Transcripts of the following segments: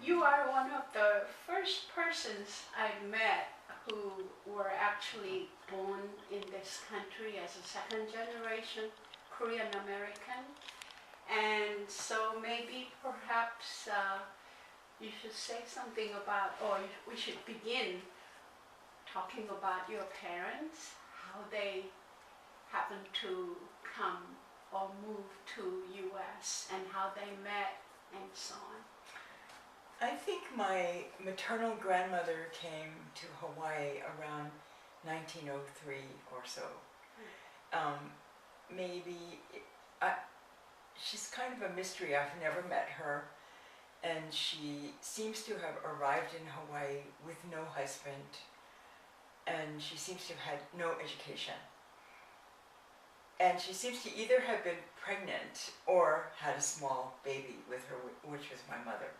You are one of the first persons I've met who were actually born in this country as a second generation Korean American. And so maybe perhaps you should say something about, or we should begin talking about your parents, how they happened to come or move to US and how they met and so on. I think my maternal grandmother came to Hawaii around 1903 or so. She's kind of a mystery. I've never met her, and she seems to have arrived in Hawaii with no husband, and she seems to have had no education. And she seems to either have been pregnant or had a small baby with her, which was my mother.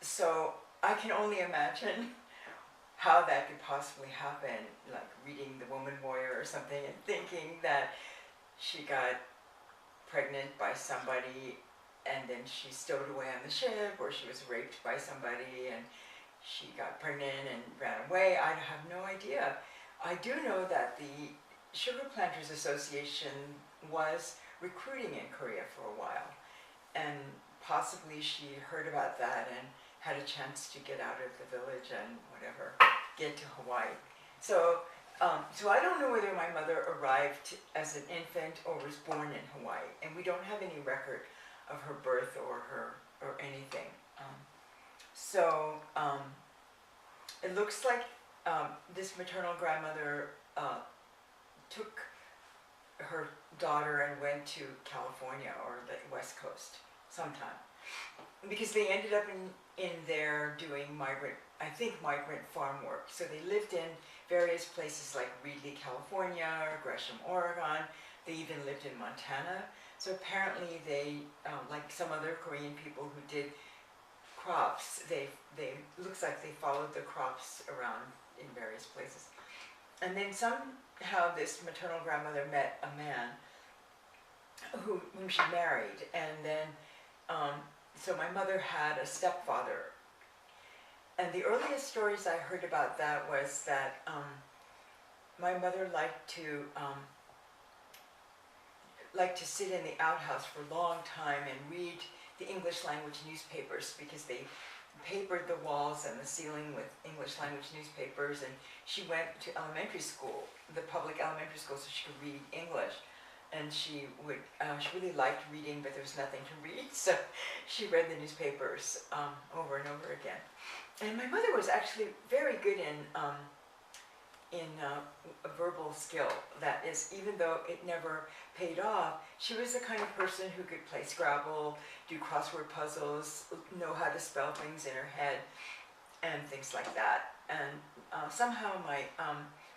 So I can only imagine how that could possibly happen, like reading The Woman Warrior or something and thinking that she got pregnant by somebody and then she stowed away on the ship, or she was raped by somebody and she got pregnant and ran away. I have no idea. I do know that the Sugar Planters Association was recruiting in Korea for a while, and possibly she heard about that and had a chance to get out of the village and whatever, get to Hawaii. So I don't know whether my mother arrived as an infant or was born in Hawaii, and we don't have any record of her birth or anything. It looks like this maternal grandmother took her daughter and went to California or the West Coast sometime, because they ended up in there doing migrant farm work. So they lived in various places like Reedley, California, or Gresham, Oregon. They even lived in Montana. So apparently they, like some other Korean people who did crops, they looks like they followed the crops around in various places. And then somehow this maternal grandmother met a man whom she married, and then so my mother had a stepfather. And the earliest stories I heard about that was that my mother liked to sit in the outhouse for a long time and read the English language newspapers, because they papered the walls and the ceiling with English language newspapers, and she went to elementary school, the public elementary school, so she could read English. And she really liked reading, but there was nothing to read, so she read the newspapers over and over again. And my mother was actually very good in a verbal skill. That is, even though it never paid off, she was the kind of person who could play Scrabble, do crossword puzzles, know how to spell things in her head, and things like that. And somehow my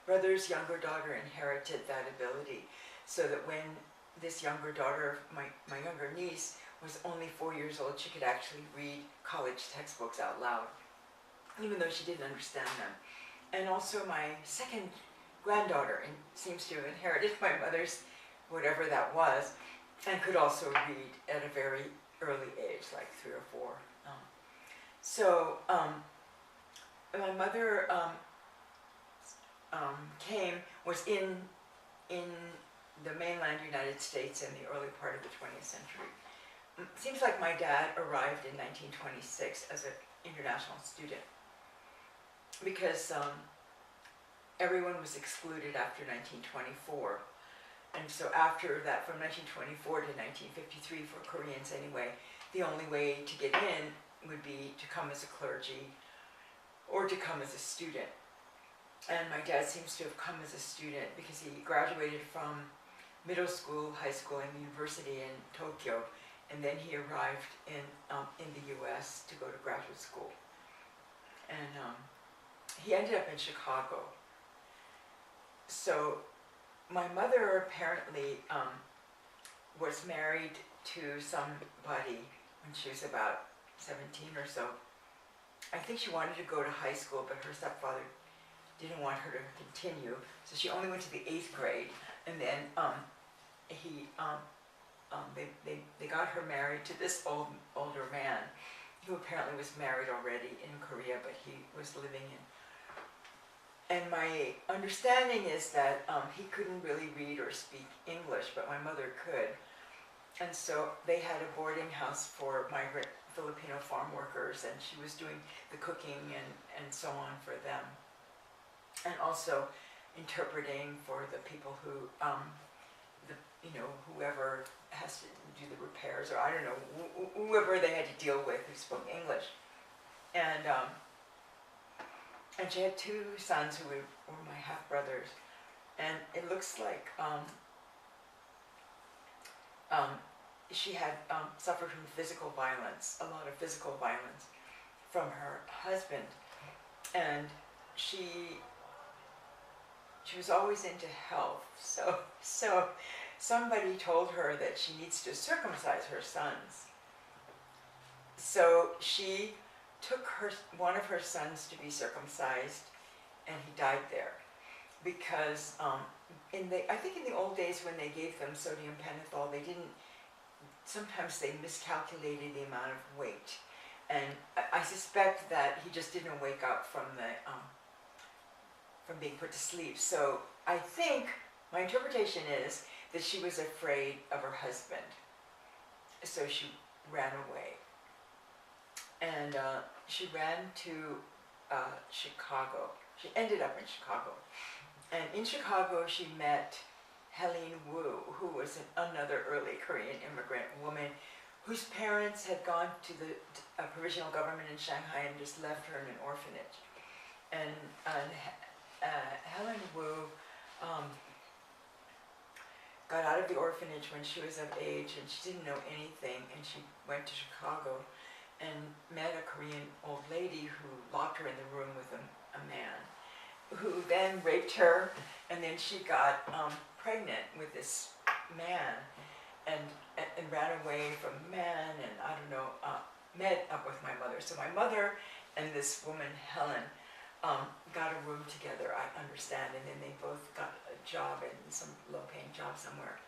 brother's younger daughter inherited that ability, so that when this younger daughter, my younger niece, was only 4 years old, she could actually read college textbooks out loud, even though she didn't understand them. And also my second granddaughter seems to have inherited my mother's whatever that was, and could also read at a very early age, like 3 or 4. My mother was in the mainland United States in the early part of the 20th century. Seems like my dad arrived in 1926 as an international student, because everyone was excluded after 1924. And so after that, from 1924 to 1953, for Koreans anyway, the only way to get in would be to come as a clergy or to come as a student. And my dad seems to have come as a student because he graduated from middle school, high school, and university in Tokyo, and then he arrived in the US to go to graduate school. And he ended up in Chicago. So my mother apparently was married to somebody when she was about 17 or so. I think she wanted to go to high school, but her stepfather didn't want her to continue, so she only went to the 8th grade, and then they got her married to this older man who apparently was married already in Korea, but he was living in. And my understanding is that he couldn't really read or speak English, but my mother could. And so they had a boarding house for migrant Filipino farm workers, and she was doing the cooking and so on for them. And also interpreting for the people who, whoever has to do the repairs, or I don't know, whoever they had to deal with who spoke English. And she had two sons who were my half-brothers. And it looks like she had suffered from physical violence, a lot of physical violence from her husband. And she was always into health. So somebody told her that she needs to circumcise her sons. So she took one of her sons to be circumcised, and he died there. Because I think in the old days when they gave them sodium pentothal, sometimes they miscalculated the amount of weight. And I suspect that he just didn't wake up from being put to sleep. So I think my interpretation is that she was afraid of her husband. So she ran away. And she ran to Chicago. She ended up in Chicago. And in Chicago, she met Elaine Wu, who was another early Korean immigrant woman whose parents had gone to the provisional government in Shanghai and just left her in an orphanage. And Elaine Wu got out of the orphanage when she was of age, and she didn't know anything, and she went to Chicago and met a Korean old lady who locked her in the room with a man, who then raped her, and then she got pregnant with this man, and ran away from the man, and I don't know, met up with my mother. So my mother and this woman, Helen, got a room together, I understand, and then they both got a job in some low-paying job somewhere.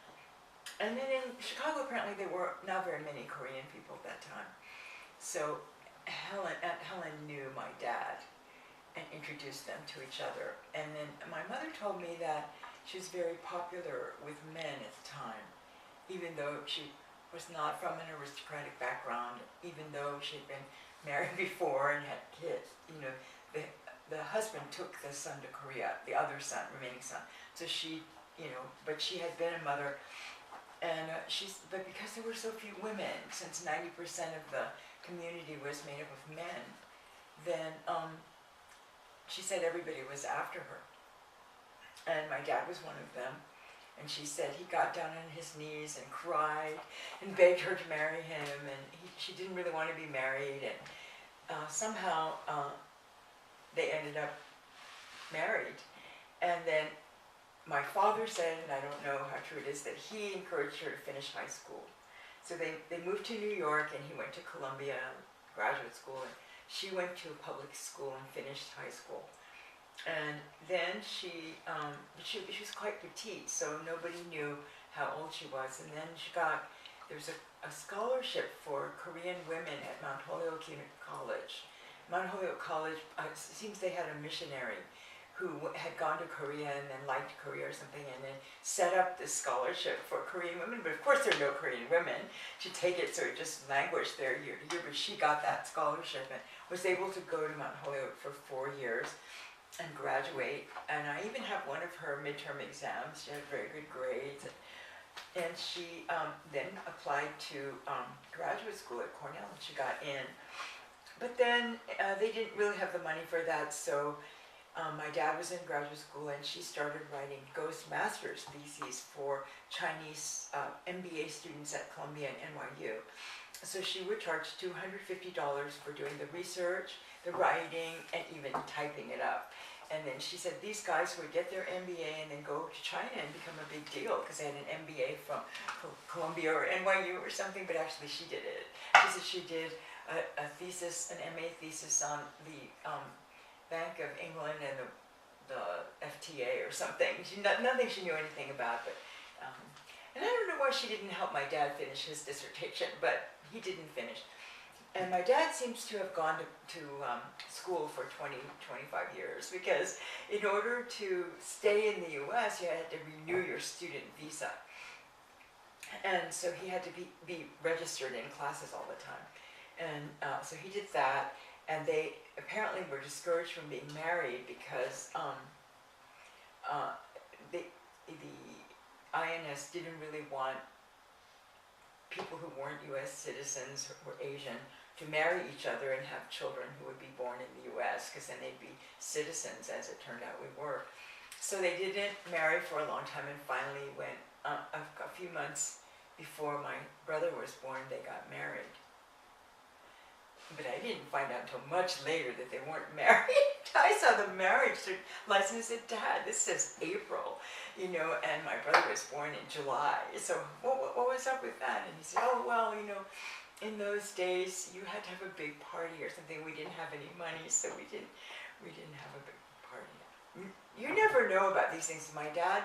And then in Chicago, apparently there were not very many Korean people at that time. So Aunt Helen knew my dad and introduced them to each other. And then my mother told me that she was very popular with men at the time, even though she was not from an aristocratic background, even though she had been married before and had kids. The husband took the son to Korea, the other son, remaining son. So she, but she had been a mother, and but because there were so few women, since 90% of the community was made up of men, then she said everybody was after her. And my dad was one of them. And she said he got down on his knees and cried and begged her to marry him, and she didn't really want to be married, and somehow they ended up married. And then my father said, and I don't know how true it is, that he encouraged her to finish high school. So they moved to New York, and he went to Columbia graduate school, and she went to a public school and finished high school. And then she was quite petite, so nobody knew how old she was. And then there was a scholarship for Korean women at Mount Holyoke College. Mount Holyoke College, it seems they had a missionary who had gone to Korea and then liked Korea or something, and then set up this scholarship for Korean women. But of course there are no Korean women to take it, so it just languished there year to year. But she got that scholarship and was able to go to Mount Holyoke for 4 years and graduate. And I even have one of her midterm exams. She had very good grades. And she then applied to graduate school at Cornell, and she got in. But then they didn't really have the money for that, so my dad was in graduate school, and she started writing ghost master's theses for Chinese MBA students at Columbia and NYU. So she would charge $250 for doing the research, the writing, and even typing it up. And then she said these guys would get their MBA and then go to China and become a big deal because they had an MBA from Columbia or NYU or something, but actually she did it. She said she did a thesis, an MA thesis on the Bank of England and the FTA or something. Nothing she knew anything about, but and I don't know why she didn't help my dad finish his dissertation, but he didn't finish. And my dad seems to have gone to school for 20, 25 years, because in order to stay in the US, you had to renew your student visa. And so he had to be registered in classes all the time. And so he did that, and they apparently were discouraged from being married because the INS didn't really want people who weren't US citizens or Asian to marry each other and have children who would be born in the US, because then they'd be citizens, as it turned out we were. So they didn't marry for a long time, and finally when a few months before my brother was born, they got married. But I didn't find out until much later that they weren't married. I saw the marriage license and said, Dad, this says April, you know, and my brother was born in July. So what was up with that? And he said, oh, well, you know, in those days you had to have a big party or something. We didn't have any money, so we didn't have a big party. You never know about these things. My dad,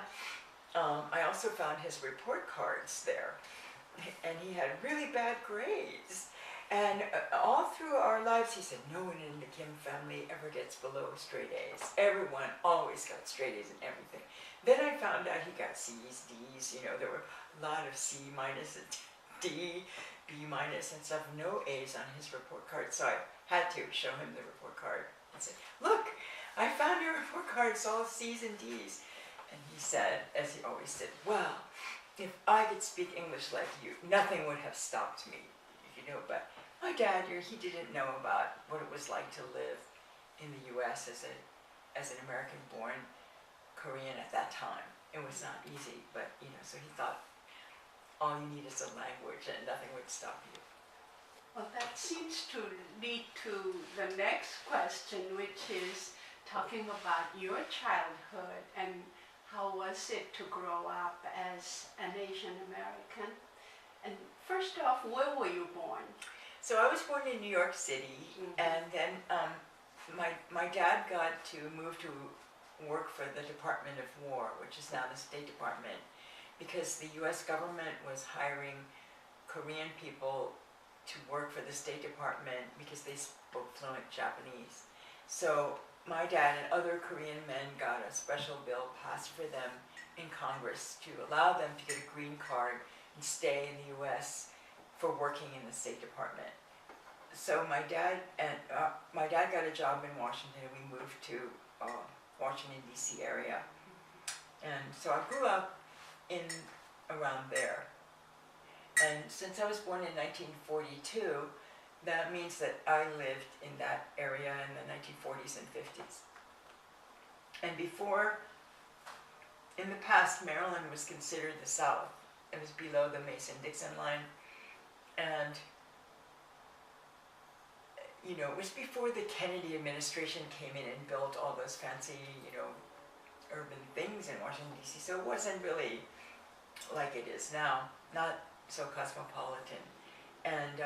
I also found his report cards there, and he had really bad grades. And all through our lives, he said, no one in the Kim family ever gets below straight A's. Everyone always got straight A's and everything. Then I found out he got C's, D's, you know, there were a lot of C minus and D, B minus and stuff, no A's on his report card. So I had to show him the report card and say, look, I found your report card, it's all C's and D's. And he said, as he always said, well, if I could speak English like you, nothing would have stopped me, you know, but my dad, he didn't know about what it was like to live in the U.S. as an American-born Korean at that time. It was not easy, but you know, so he thought all you need is a language and nothing would stop you. Well, that seems to lead to the next question, which is talking about your childhood and how was it to grow up as an Asian American. And first off, where were you born? So I was born in New York City, and then my dad got to move to work for the Department of War, which is now the State Department, because the U.S. government was hiring Korean people to work for the State Department because they spoke fluent Japanese. So my dad and other Korean men got a special bill passed for them in Congress to allow them to get a green card and stay in the U.S. for working in the State Department. So my dad got a job in Washington, and we moved to Washington D.C. area, and so I grew up in around there. And since I was born in 1942, that means that I lived in that area in the 1940s and 50s. And before, in the past, Maryland was considered the South. It was below the Mason-Dixon line. And, you know, it was before the Kennedy administration came in and built all those fancy, you know, urban things in Washington, D.C. So it wasn't really like it is now, not so cosmopolitan. And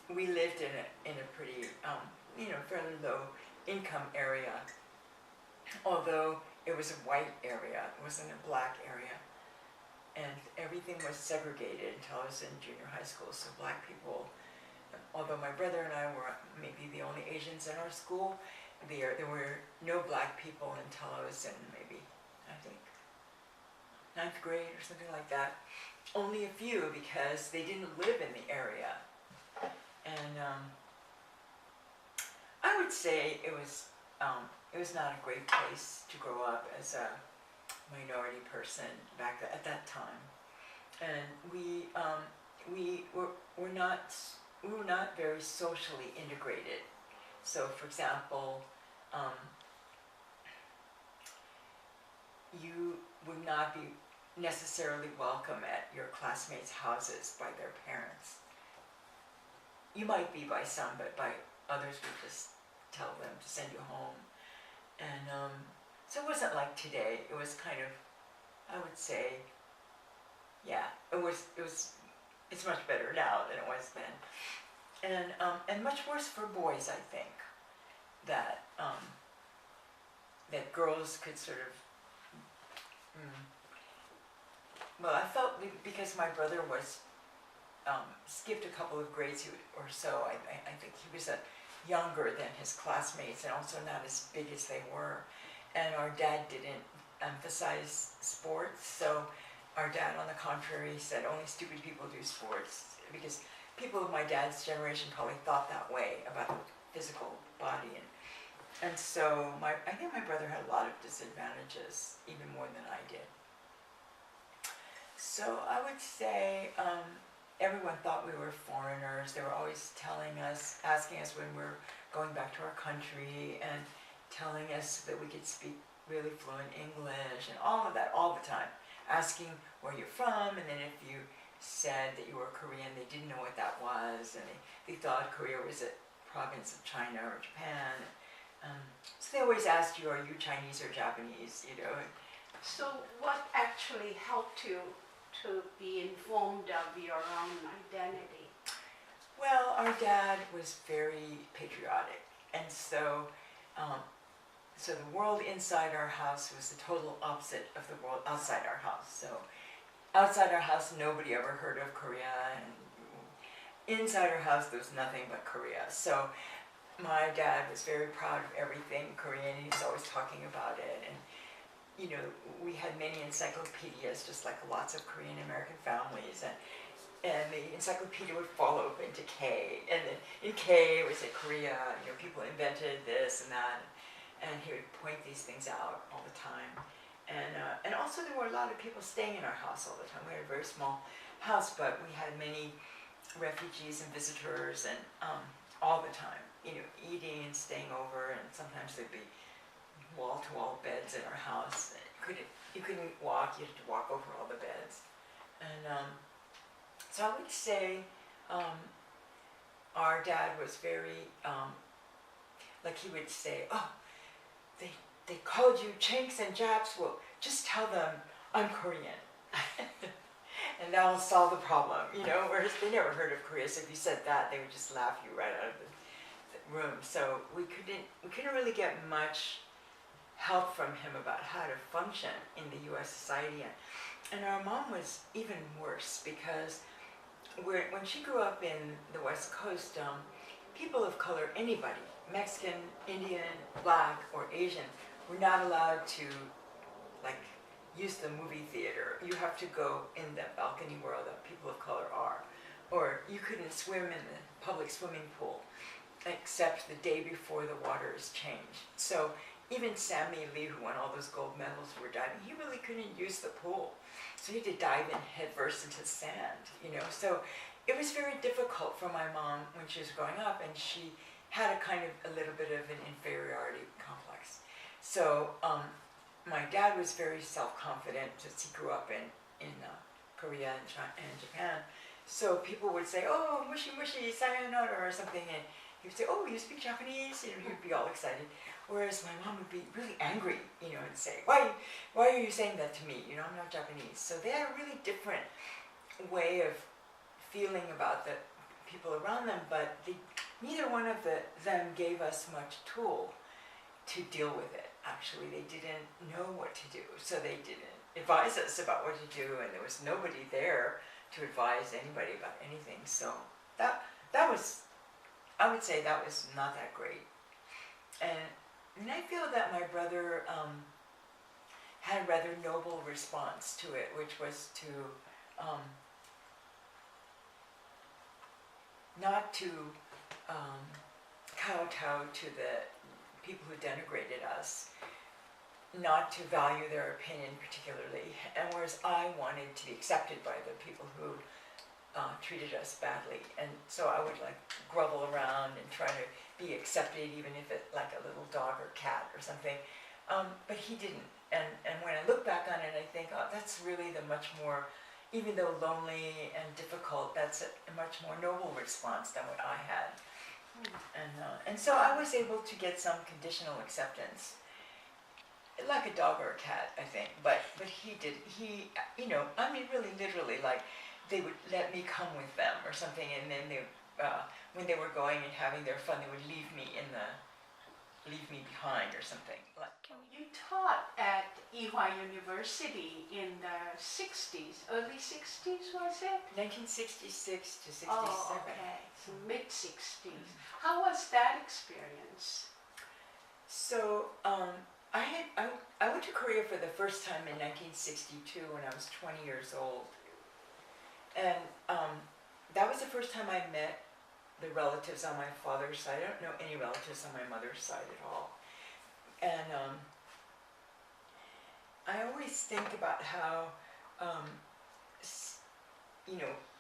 we lived in a pretty, you know, fairly low income area, although it was a white area, it wasn't a black area. And everything was segregated until I was in junior high school. So black people, although my brother and I were maybe the only Asians in our school, there were no black people until I was in maybe, I think, 9th grade or something like that. Only a few, because they didn't live in the area. And I would say it was not a great place to grow up as a minority person back at that time, and we were not very socially integrated. So, for example, you would not be necessarily welcome at your classmates' houses by their parents. You might be by some, but by others would just tell them to send you home. And so it wasn't like today. It was kind of, I would say, yeah, it's much better now than it was then. And much worse for boys, I think, that that girls could sort of, well, I felt because my brother was skipped a couple of grades or so. I think he was younger than his classmates and also not as big as they were. And our dad didn't emphasize sports, so our dad, on the contrary, said only stupid people do sports, because people of my dad's generation probably thought that way about the physical body. And so I think my brother had a lot of disadvantages, even more than I did. So I would say everyone thought we were foreigners. They were always telling us, asking us when we were going back to our country, and telling us that we could speak really fluent English and all of that all the time. Asking where you're from, and then if you said that you were Korean, they didn't know what that was, and they thought Korea was a province of China or Japan. So they always asked you, are you Chinese or Japanese, you know? So what actually helped you to be informed of your own identity? Well, our dad was very patriotic, and so so the world inside our house was the total opposite of the world outside our house. So outside our house, nobody ever heard of Korea, and inside our house, there was nothing but Korea. So my dad was very proud of everything Korean. He was always talking about it, and you know, we had many encyclopedias, just like lots of Korean American families, and the encyclopedia would fall open to K, and then in K it would say Korea, you know, people invented this and that, and he would point these things out all the time. And also there were a lot of people staying in our house all the time. We had a very small house, but we had many refugees and visitors, and all the time, you know, eating and staying over, and sometimes there'd be wall-to-wall beds in our house. You couldn't walk, you had to walk over all the beds. And so I would say our dad was very, like he would say, oh, they called you Chinks and Japs, well, just tell them I'm Korean. And that'll solve the problem, you know, whereas they never heard of Korea, so if you said that, they would just laugh you right out of the room. So we couldn't really get much help from him about how to function in the U.S. society. And our mom was even worse, because when she grew up in the West Coast, people of color, anybody, Mexican, Indian, Black, or Asian, were not allowed to, like, use the movie theater. You have to go in the balcony where the people of color are. Or you couldn't swim in the public swimming pool, except the day before the water is changed. So even Sammy Lee, who won all those gold medals for diving, he really couldn't use the pool. So he had to dive in headfirst into sand, you know. So it was very difficult for my mom when she was growing up, and she had a little bit of an inferiority complex. So my dad was very self-confident, since he grew up in Korea and China and Japan. So people would say, oh, mushy mushy, sayonara, or something, and he would say, oh, you speak Japanese? You know, he would be all excited. Whereas my mom would be really angry, you know, and say, why are you saying that to me? You know, I'm not Japanese. So they had a really different way of feeling about the people around them, but neither one of them gave us much tool to deal with it. Actually, they didn't know what to do, so they didn't advise us about what to do, and there was nobody there to advise anybody about anything. So that was, I would say, that was not that great. And I feel that my brother had a rather noble response to it, which was to not to kowtow to the people who denigrated us, not to value their opinion particularly, and whereas I wanted to be accepted by the people who treated us badly, and so I would like grovel around and try to be accepted, even if it's like a little dog or cat or something, but he didn't. And when I look back on it, I think, oh, that's really the much more, even though lonely and difficult, that's a much more noble response than what I had. And so I was able to get some conditional acceptance, like a dog or a cat, I think. But he did, you know, I mean, really literally, like, they would let me come with them or something, and then they, when they were going and having their fun, they would leave me behind or something. Like, Can you talk taught at Ewha University in the 60s, early 60s was it? 1966 to 67. Oh, okay, so mid-60s. How was that experience? So I went to Korea for the first time in 1962 when I was 20 years old. And that was the first time I met the relatives on my father's side. I don't know any relatives on my mother's side at all. And I always think about how,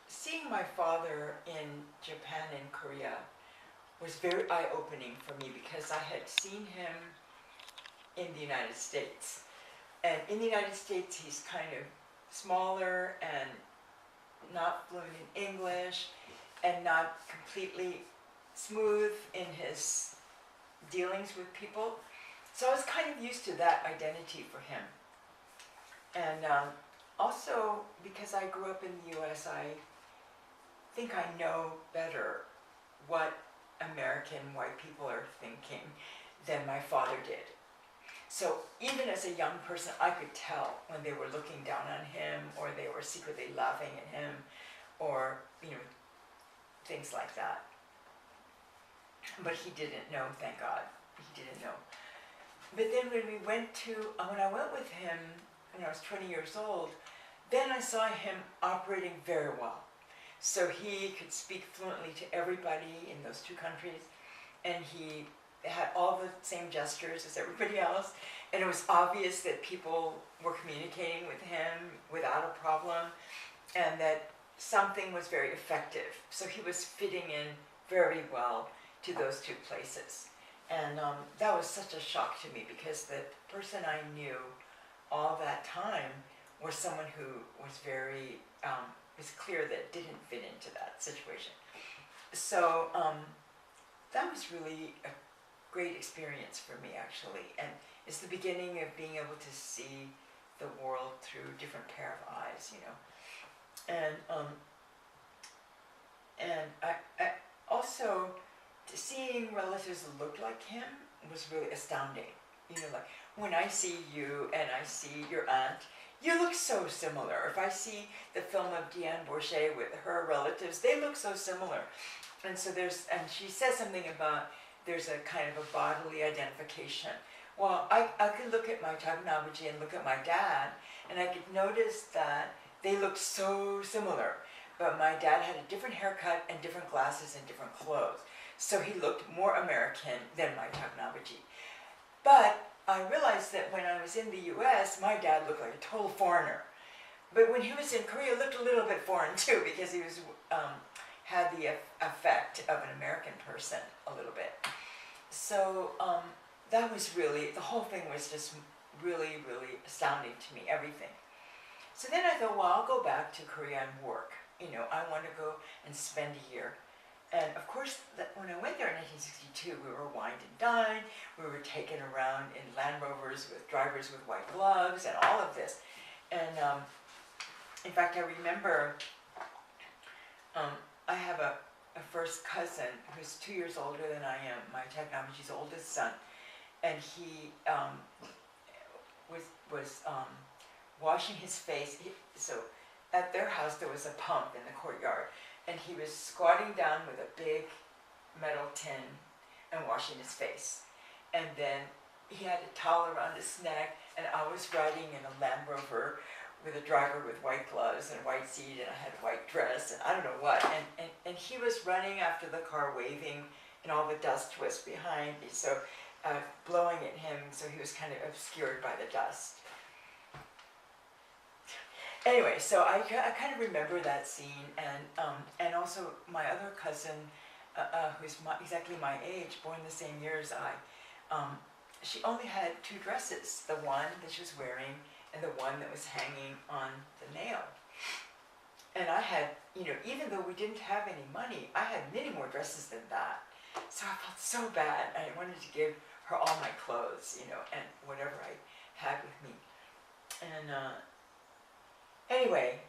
seeing my father in Japan and Korea was very eye-opening for me because I had seen him in the United States. And in the United States, he's kind of smaller and not fluent in English and not completely smooth in his dealings with people. So I was kind of used to that identity for him. And also, because I grew up in the US, I think I know better what American white people are thinking than my father did. So even as a young person, I could tell when they were looking down on him or they were secretly laughing at him or, things like that. But he didn't know, thank God. He didn't know. But then when I went with him when I was 20 years old, then I saw him operating very well. So he could speak fluently to everybody in those two countries, and he had all the same gestures as everybody else, and it was obvious that people were communicating with him without a problem, and that something was very effective. So he was fitting in very well to those two places. And that was such a shock to me because the person I knew all that time was someone who was very, was clear that didn't fit into that situation. So that was really a great experience for me, actually. And it's the beginning of being able to see the world through a different pair of eyes, And I also, seeing relatives that looked like him was really astounding. Like when I see you and I see your aunt, you look so similar. If I see the film of Diane Bourget with her relatives, they look so similar. And so and she says something about there's a kind of a bodily identification. Well, I could look at my Tagnabaji and look at my dad, and I could notice that they looked so similar. But my dad had a different haircut and different glasses and different clothes. So he looked more American than my Tagnabaji. But I realized that when I was in the US, my dad looked like a total foreigner. But when he was in Korea, he looked a little bit foreign too, because he was had the effect of an American person a little bit. So that was really, the whole thing was just really, really astounding to me, everything. So then I thought, well, I'll go back to Korea and work. I want to go and spend a year. And of course, when I went there in 1962, we were wined and dined. We were taken around in Land Rovers with drivers with white gloves and all of this. And in fact, I remember I have a first cousin who's 2 years older than I am, my Tagnabaji's oldest son. And he was washing his face. So at their house, there was a pump in the courtyard. And he was squatting down with a big metal tin and washing his face. And then he had a towel around his neck, and I was riding in a Land Rover with a driver with white gloves and a white seat, and I had a white dress, and I don't know what. And he was running after the car, waving, and all the dust was behind me, so blowing at him, so he was kind of obscured by the dust. Anyway, so I kind of remember that scene, and also my other cousin, who's exactly my age, born the same year as I, she only had 2 dresses, the one that she was wearing and the one that was hanging on the nail. And I had, even though we didn't have any money, I had many more dresses than that. So I felt so bad. I wanted to give her all my clothes, and whatever I had with me. And anyway,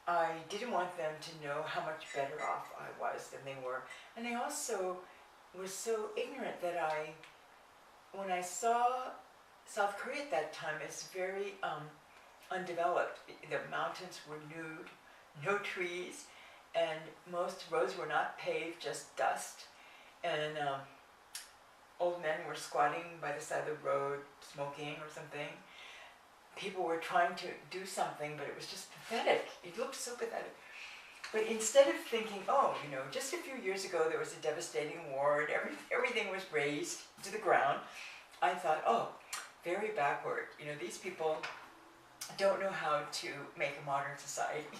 I didn't want them to know how much better off I was than they were. And I also was so ignorant that I when I saw South Korea at that time, it's very undeveloped. The mountains were nude, no trees, and most roads were not paved, just dust. And old men were squatting by the side of the road, smoking or something. People were trying to do something, but it was just pathetic. It looked so pathetic. But instead of thinking, oh, you know, just a few years ago there was a devastating war and everything was razed to the ground, I thought, oh, very backward. You know, these people don't know how to make a modern society.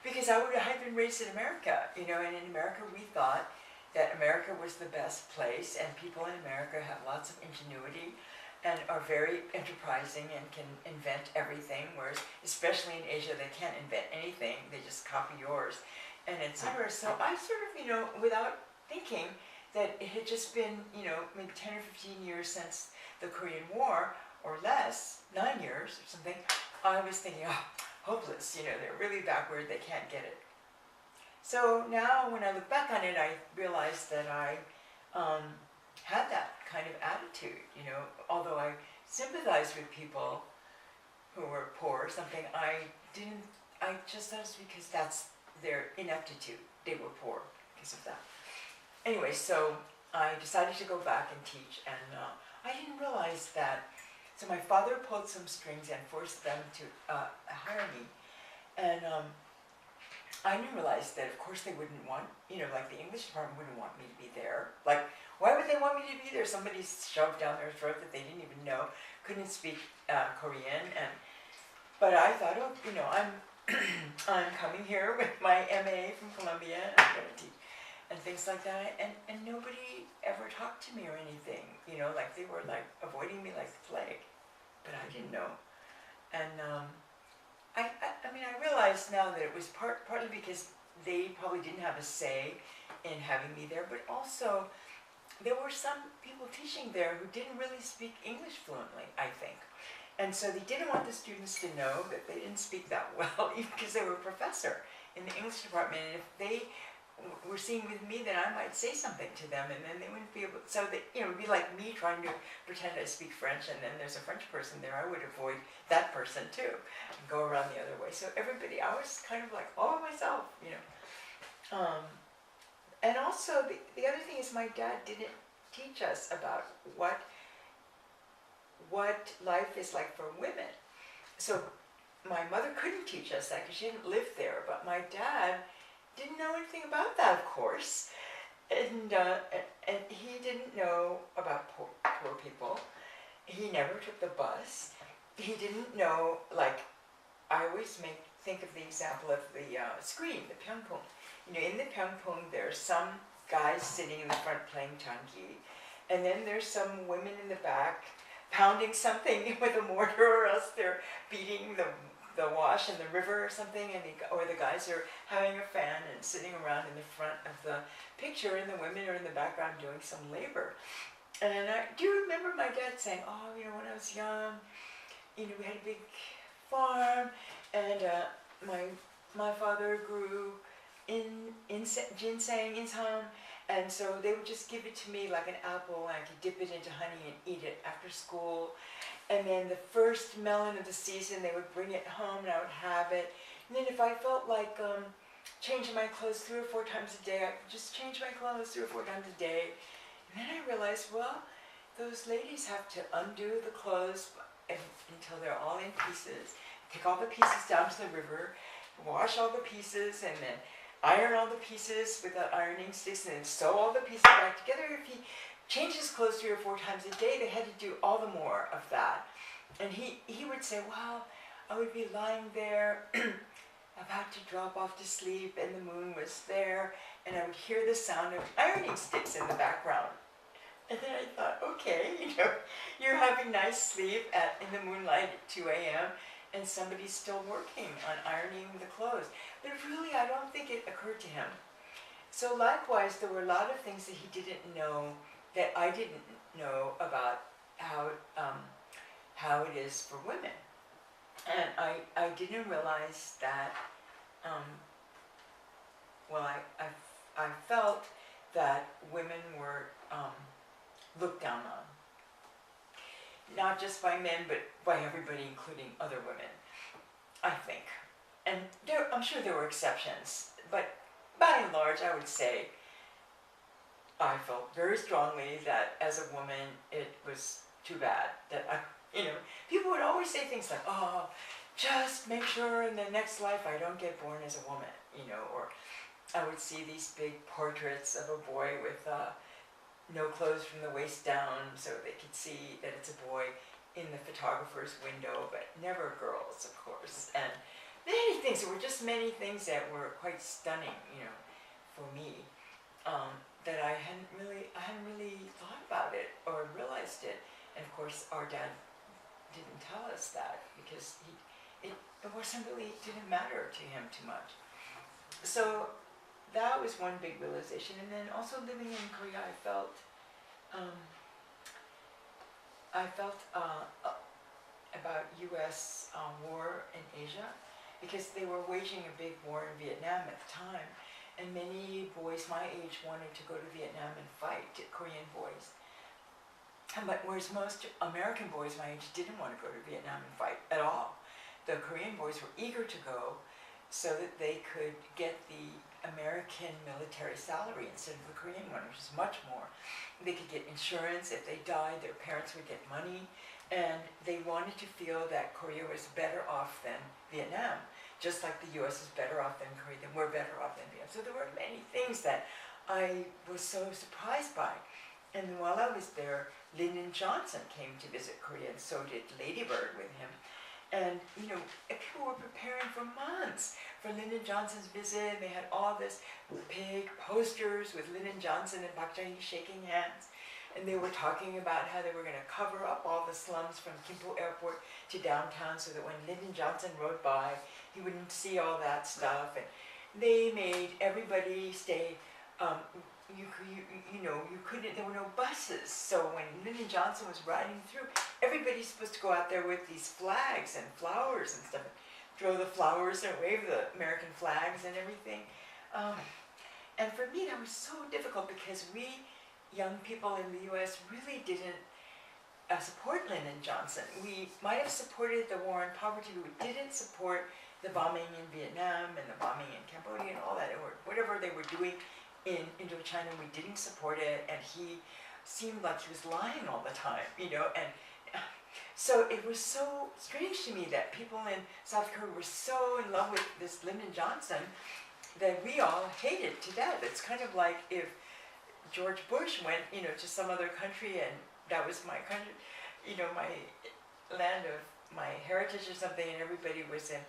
Because I had been raised in America, you know, and in America we thought that America was the best place, and people in America have lots of ingenuity and are very enterprising and can invent everything, whereas especially in Asia they can't invent anything, they just copy yours, and etc. So I sort of, you know, without thinking that it had just been, you know, maybe 10 or 15 years since the Korean War, or less, 9 years or something, I was thinking, oh, hopeless, you know, they're really backward, they can't get it. So now when I look back on it, I realized that I had that kind of attitude, you know, although I sympathized with people who were poor or something, I just thought it was because that's their ineptitude, they were poor because of that. Anyway, so I decided to go back and teach, and I didn't realize that, so my father pulled some strings and forced them to hire me, and I didn't realize that of course they wouldn't want, you know, like the English department wouldn't want me to be there. Like, why would they want me to be there? Somebody shoved down their throat that they didn't even know, couldn't speak Korean, but I thought, oh, you know, I'm coming here with my MA from Columbia, and I'm going to teach, and things like that, and nobody ever talked to me or anything, you know, like they were like avoiding me like the plague, but I didn't know. And I mean, I realize now that it was partly because they probably didn't have a say in having me there, but also there were some people teaching there who didn't really speak English fluently, I think. And so they didn't want the students to know that they didn't speak that well, even because they were a professor in the English department. And if they were seeing with me, then I might say something to them, and then they wouldn't be able. So that, you know, it would be like me trying to pretend I speak French, and then there's a French person there. I would avoid that person too, and go around the other way. So everybody, I was kind of like all by myself, you know. And also the other thing is, my dad didn't teach us about what life is like for women. So my mother couldn't teach us that because she didn't live there, but my dad didn't know anything about that, of course, and he didn't know about poor people. He never took the bus. He didn't know, like, I always think of the example of the screen, the pyeongpung. You know, in the pyeongpung, there's some guys sitting in the front playing changi, and then there's some women in the back pounding something with a mortar, or else they're beating the wash in the river or something, and or the guys are having a fan and sitting around in the front of the picture, and the women are in the background doing some labor. And I do remember my dad saying, oh, you know, when I was young, you know, we had a big farm, and my father grew ginseng, insam, and so they would just give it to me like an apple, and I could dip it into honey and eat it after school. And then the first melon of the season, they would bring it home and I would have it. And then if I felt like changing my clothes 3 or 4 times a day, I could just change my clothes 3 or 4 times a day. And then I realized, well, those ladies have to undo the clothes until they're all in pieces, take all the pieces down to the river, wash all the pieces, and then iron all the pieces with the ironing sticks, and then sew all the pieces back together. If he changed his clothes 3 or 4 times a day, they had to do all the more of that. And he would say, well, I would be lying there about to drop off to sleep, and the moon was there, and I would hear the sound of ironing sticks in the background. And then I thought, okay, you know, you're having nice sleep in the moonlight at 2 a.m., and somebody's still working on ironing the clothes. But really, I don't think it occurred to him. So likewise, there were a lot of things that he didn't know, that I didn't know about how it is for women. And I didn't realize that, well, I felt that women were looked down on not just by men, but by everybody, including other women, I think. And I'm sure there were exceptions, but by and large, I would say I felt very strongly that as a woman, it was too bad that people would always say things like, oh, just make sure in the next life I don't get born as a woman, or I would see these big portraits of a boy with no clothes from the waist down so they could see that it's a boy in the photographer's window, but never girls, of course. And many things, there were just many things that were quite stunning, for me, that I hadn't really thought about it or realized it. And of course, our dad didn't tell us that because it didn't matter to him too much. So that was one big realization. And then also living in Korea, I felt about U.S. War in Asia, because they were waging a big war in Vietnam at the time, and many boys my age wanted to go to Vietnam and fight, Korean boys. But whereas most American boys my age didn't want to go to Vietnam and fight at all, the Korean boys were eager to go so that they could get the American military salary instead of the Korean one, which is much more. They could get insurance. If they died, their parents would get money. And they wanted to feel that Korea was better off than Vietnam, just like the U.S. is better off than Korea, then we're better off than Vietnam. So there were many things that I was so surprised by. And while I was there, Lyndon Johnson came to visit Korea, and so did Lady Bird with him. And, people were preparing for months for Lyndon Johnson's visit. They had all this big posters with Lyndon Johnson and Park Jae-hee shaking hands. And they were talking about how they were going to cover up all the slums from Gimpo Airport to downtown so that when Lyndon Johnson rode by, he wouldn't see all that stuff. And they made everybody stay, there were no buses. So when Lyndon Johnson was riding through, everybody's supposed to go out there with these flags and flowers and stuff, throw the flowers and wave the American flags and everything. And for me, that was so difficult because we young people in the U.S. really didn't support Lyndon Johnson. We might have supported the war on poverty, but we didn't support the bombing in Vietnam and the bombing in Cambodia and all that, or whatever they were doing in Indochina. We didn't support it, and he seemed like he was lying all the time, and so it was so strange to me that people in South Korea were so in love with this Lyndon Johnson that we all hated to death. It's kind of like if George Bush went, to some other country, and that was my country, my land of my heritage or something, and everybody was in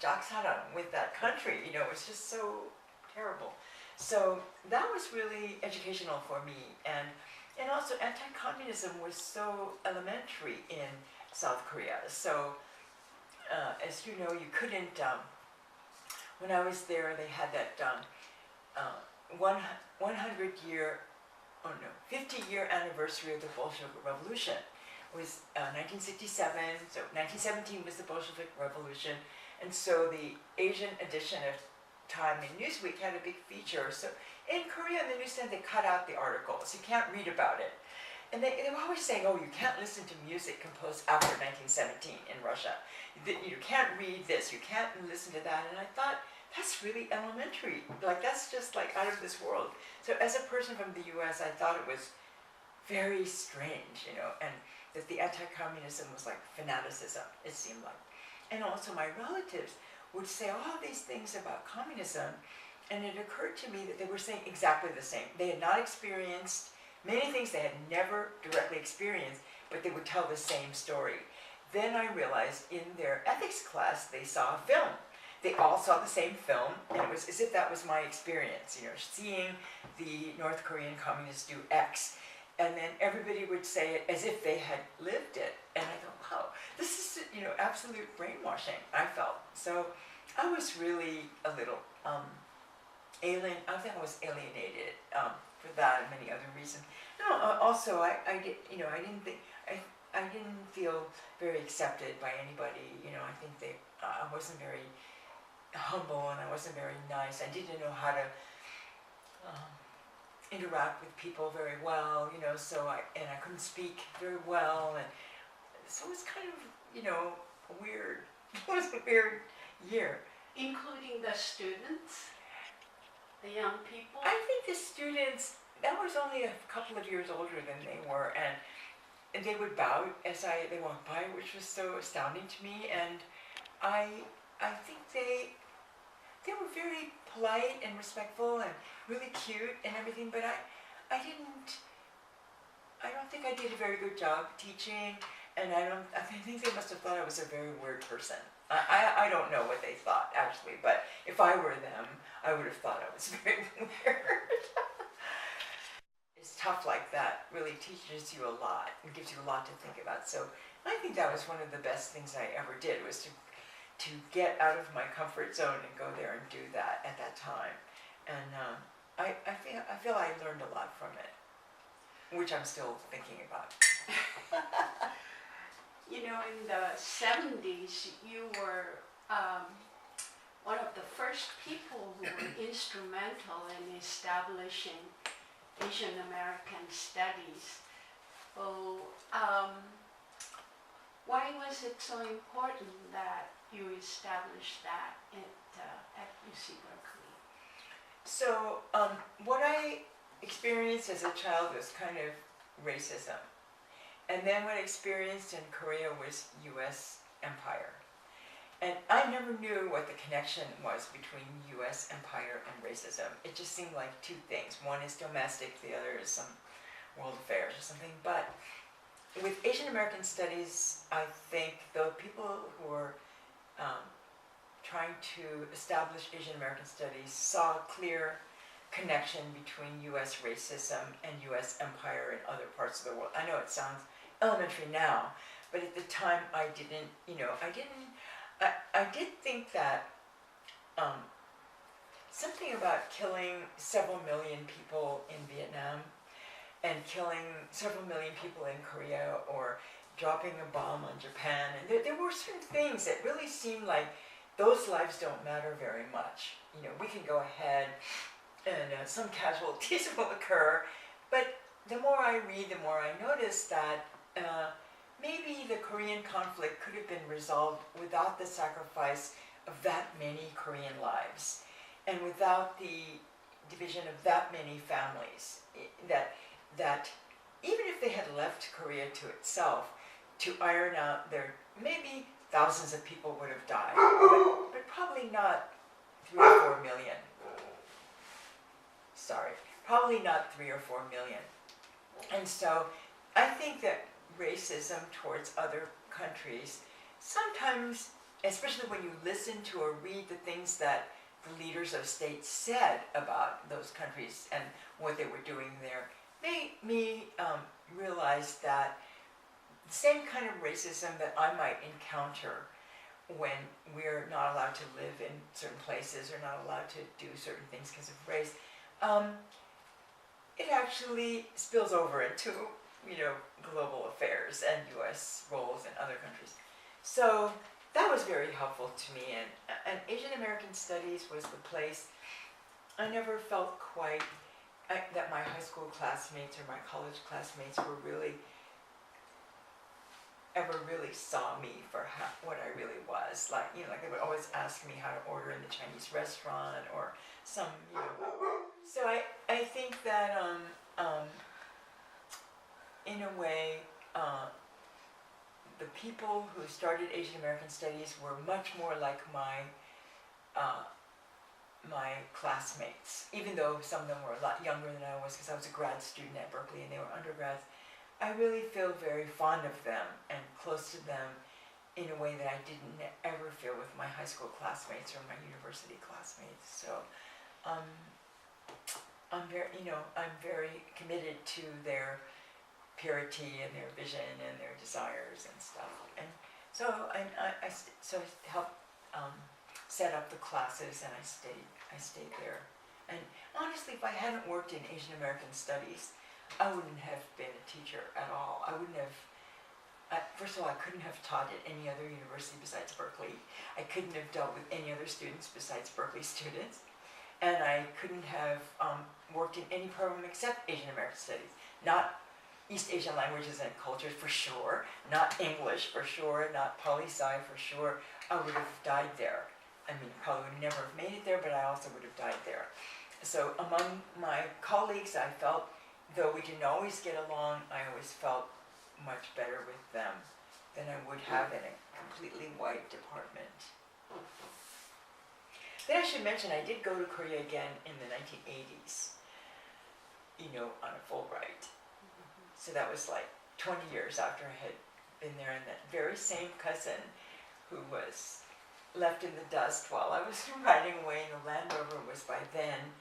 Jaksarang with that country. It was just so terrible. So that was really educational for me, and also anti-communism was so elementary in South Korea. So as you know, you couldn't. When I was there, they had that 50-year anniversary of the Bolshevik Revolution. It was 1967, so 1917 was the Bolshevik Revolution, and so the Asian edition of Time and Newsweek had a big feature. So in Korea, in the newsstand, they cut out the articles. You can't read about it. And they were always saying, oh, you can't listen to music composed after 1917 in Russia. You can't read this, you can't listen to that. And I thought, that's really elementary. Like, that's just like out of this world. So as a person from the US, I thought it was very strange, and that the anti-communism was like fanaticism, it seemed like. And also my relatives would say all these things about communism, and it occurred to me that they were saying exactly the same. They had not experienced many things they had never directly experienced, but they would tell the same story. Then I realized in their ethics class, they saw a film. They all saw the same film, and it was as if that was my experience, seeing the North Korean communists do X. And then everybody would say it as if they had lived it. And I thought, wow, this is, absolute brainwashing, I felt. So I was really a little I think I was alienated for that and many other reasons. No, also, I didn't feel very accepted by anybody. I think I wasn't very humble, and I wasn't very nice. I didn't know how to interact with people very well, you know, so I couldn't speak very well, and so it was kind of, you know, weird. It was a weird year. Including the students, the young people? I think the students, I was only a couple of years older than they were, and they would bow as they walked by, which was so astounding to me, and I think they were very polite and respectful and really cute and everything, but I don't think I did a very good job teaching, and I think they must have thought I was a very weird person. I don't know what they thought actually, but if I were them, I would have thought I was very weird. It's tough like that, really teaches you a lot and gives you a lot to think about. So I think that was one of the best things I ever did, was to get out of my comfort zone and go there and do that at that time. And I feel I learned a lot from it, which I'm still thinking about. You know, in the 70s, you were one of the first people who were instrumental in establishing Asian American studies. So, why was it so important that you established that at UC Berkeley? So, what I experienced as a child was kind of racism. And then what I experienced in Korea was U.S. empire. And I never knew what the connection was between U.S. empire and racism. It just seemed like two things. One is domestic, the other is some world affairs or something. But with Asian American studies, I think the people who were trying to establish Asian American studies saw a clear connection between U.S. racism and U.S. empire in other parts of the world. I know it sounds elementary now, but at the time I didn't, I did think that something about killing several million people in Vietnam and killing several million people in Korea, or dropping a bomb on Japan, and there were certain things that really seemed like those lives don't matter very much. You know, we can go ahead and some casualties will occur, but the more I read, the more I notice that maybe the Korean conflict could have been resolved without the sacrifice of that many Korean lives, and without the division of that many families. That even if they had left Korea to itself, to iron out their, maybe thousands of people would have died, but probably not 3 or 4 million. Sorry, probably not 3 or 4 million. And so I think that racism towards other countries, sometimes, especially when you listen to or read the things that the leaders of states said about those countries and what they were doing there, made me realize that the same kind of racism that I might encounter when we're not allowed to live in certain places or not allowed to do certain things because of race, it actually spills over into, global affairs and U.S. roles in other countries. So that was very helpful to me, and Asian American Studies was the place. I never felt quite that my high school classmates or my college classmates were ever really saw me for what I really was. Like they would always ask me how to order in the Chinese restaurant or some, So I think that in a way, the people who started Asian American Studies were much more like my classmates, even though some of them were a lot younger than I was, because I was a grad student at Berkeley and they were undergrads. I really feel very fond of them and close to them in a way that I didn't ever feel with my high school classmates or my university classmates. So I'm very committed to their purity and their vision and their desires and stuff. And so I helped set up the classes, and I stayed there. And honestly, if I hadn't worked in Asian American Studies, I wouldn't have been a teacher at all. I wouldn't have. First of all, I couldn't have taught at any other university besides Berkeley. I couldn't have dealt with any other students besides Berkeley students. and I couldn't have worked in any program except Asian American Studies, not East Asian languages and cultures for sure, not English for sure, not poli-sci for sure. I would have died there. I mean, probably would never have made it there, but I also would have died there. So among my colleagues, I felt, though we didn't always get along, I always felt much better with them than I would have in a completely white department. Then I should mention I did go to Korea again in the 1980s, on a Fulbright. So that was like 20 years after I had been there, and that very same cousin who was left in the dust while I was riding away in a Land Rover was by then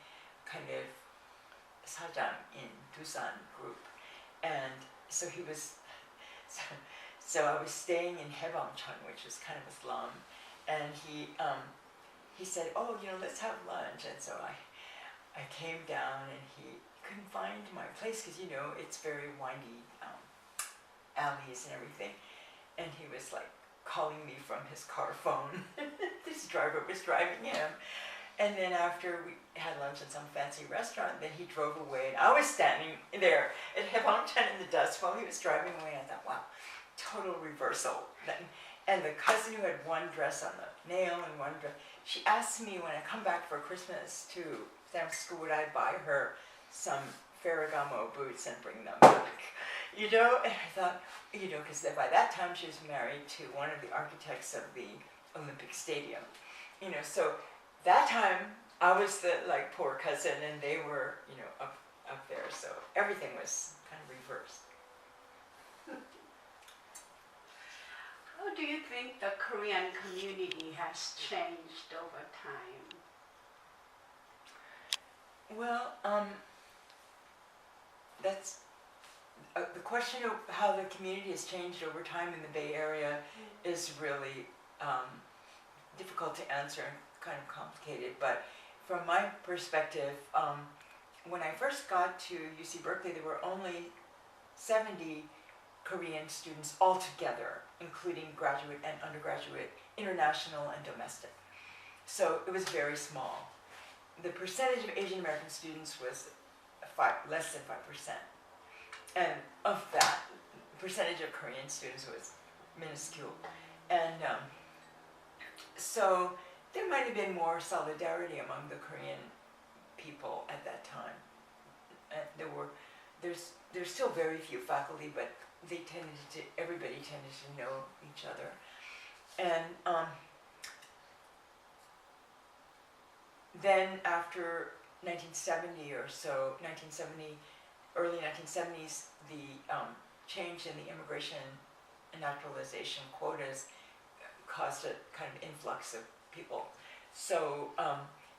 kind of sajang in Busan group. And so he was, so I was staying in Haebangchon, which was kind of a slum, and he said, oh, let's have lunch. And so I came down, and he couldn't find my place because, it's very windy alleys and everything. And he was like calling me from his car phone. This driver was driving him. And then after we had lunch at some fancy restaurant, then he drove away. And I was standing there at Haebangchon in the dust while he was driving away. I thought, wow, total reversal. And the cousin who had one dress on the nail and one dress, she asked me when I come back for Christmas to San Francisco, would I buy her some Ferragamo boots and bring them back? And I thought, because by that time she was married to one of the architects of the Olympic Stadium. So that time I was the poor cousin, and they were, up there. So everything was kind of reversed. How do you think the Korean community has changed over time? Well, that's the question of how the community has changed over time in the Bay Area is really difficult to answer and kind of complicated. But from my perspective, when I first got to UC Berkeley, there were only 70 Korean students altogether, including graduate and undergraduate, international and domestic. So it was very small. The percentage of Asian American students was less than 5%. And of that, the percentage of Korean students was minuscule. And so there might have been more solidarity among the Korean people at that time. There's still very few faculty, but everybody tended to know each other. And then after 1970 or so, early 1970s, the change in the immigration and naturalization quotas caused a kind of influx of people. So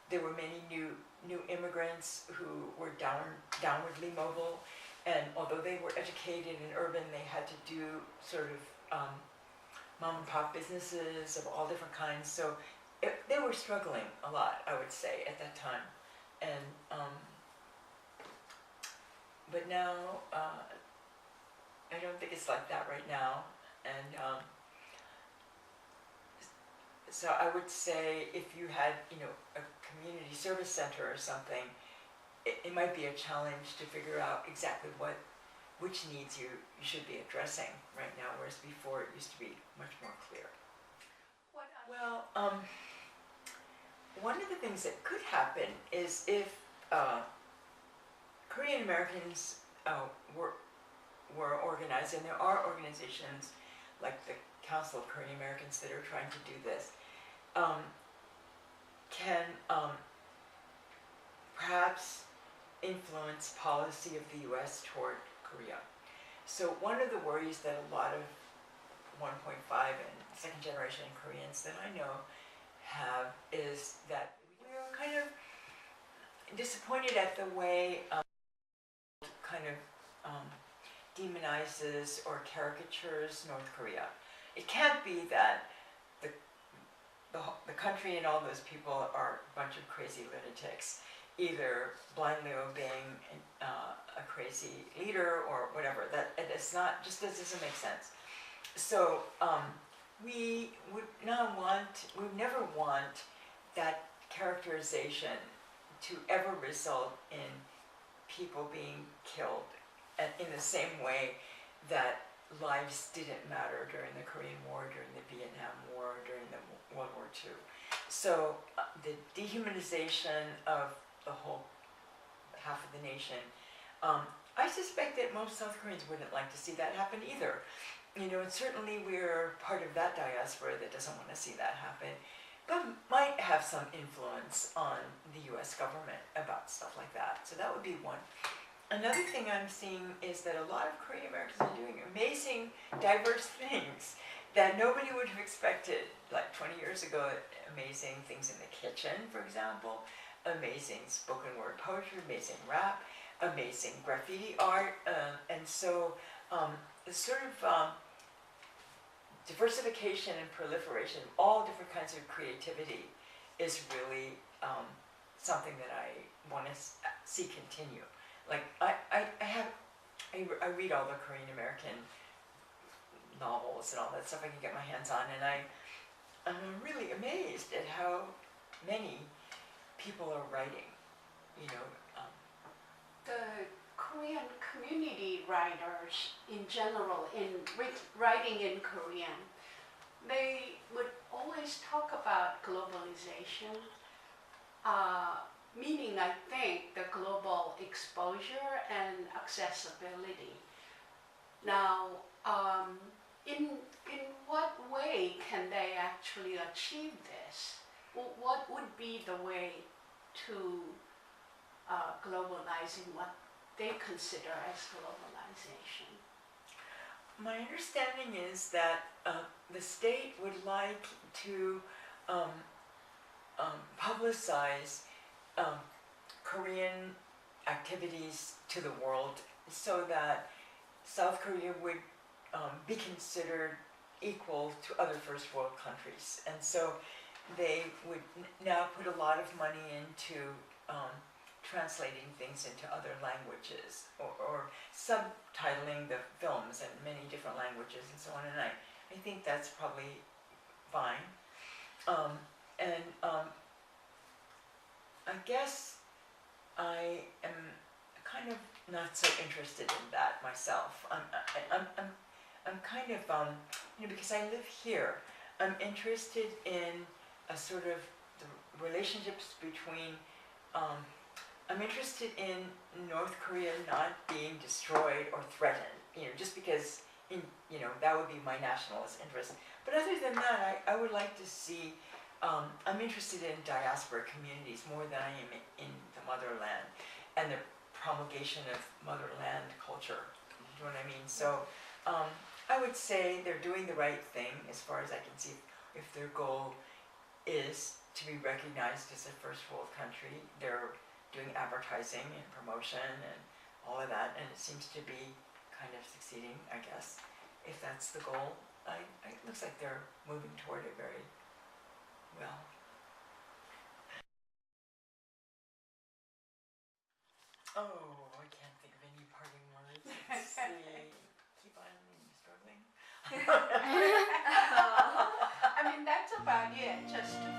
there were many new immigrants who were downwardly mobile, and although they were educated and urban, they had to do sort of mom and pop businesses of all different kinds. So they were struggling a lot, I would say, at that time. And but now I don't think it's like that right now. And so I would say if you had, a community service center or something, it might be a challenge to figure out exactly which needs you should be addressing right now, whereas before it used to be much more clear. Well, one of the things that could happen is if Korean Americans were organized, and there are organizations like the Council of Korean Americans that are trying to do this, can perhaps influence policy of the U.S. toward Korea. So one of the worries that a lot of 1.5 and second generation Koreans that I know have is that we're kind of disappointed at the way kind of demonizes or caricatures North Korea. It can't be that the country and all those people are a bunch of crazy lunatics, either blindly obeying a crazy leader or whatever. That it's not, just doesn't make sense. So we would never want that characterization to ever result in people being killed in the same way that lives didn't matter during the Korean War, during the Vietnam War, during the World War II. So the dehumanization of the whole half of the nation, I suspect that most South Koreans wouldn't like to see that happen either. You know, and certainly we're part of that diaspora that doesn't want to see that happen, but might have some influence on the US government about stuff like that. So that would be one. Another thing I'm seeing is that a lot of Korean Americans are doing amazing, diverse things that nobody would have expected. Like 20 years ago, amazing things in the kitchen, for example, amazing spoken word poetry, amazing rap, amazing graffiti art, and so the sort of diversification and proliferation, all different kinds of creativity, is really something that I want to see continue. Like I read all the Korean American novels and all that stuff I can get my hands on, and I'm really amazed at how many people are writing. You know, the Korean community writers in general, in writing in Korean, they would always talk about globalization, meaning, I think, the global exposure and accessibility. Now, in what way can they actually achieve this? What would be the way to globalizing what they consider as globalization? my understanding is that the state would like to publicize Korean activities to the world so that South Korea would be considered equal to other first world countries. And so they would now put a lot of money into translating things into other languages or subtitling the films in many different languages and so on. And I think that's probably fine. I guess I am kind of not so interested in that myself. I'm kind of, because I live here, I'm interested in a sort of the relationships between, I'm interested in North Korea not being destroyed or threatened, just because, that would be my nationalist interest. But other than that, I would like to see, I'm interested in diaspora communities more than I am in the motherland and the promulgation of motherland culture. You know what I mean? So I would say they're doing the right thing as far as I can see. If their goal is to be recognized as a first world country, they're doing advertising and promotion and all of that, and it seems to be kind of succeeding, I guess. If that's the goal, it looks like they're moving toward it very well. Oh, I can't think of any parting words. Let's see. Keep on struggling. I mean, that's about it. Just to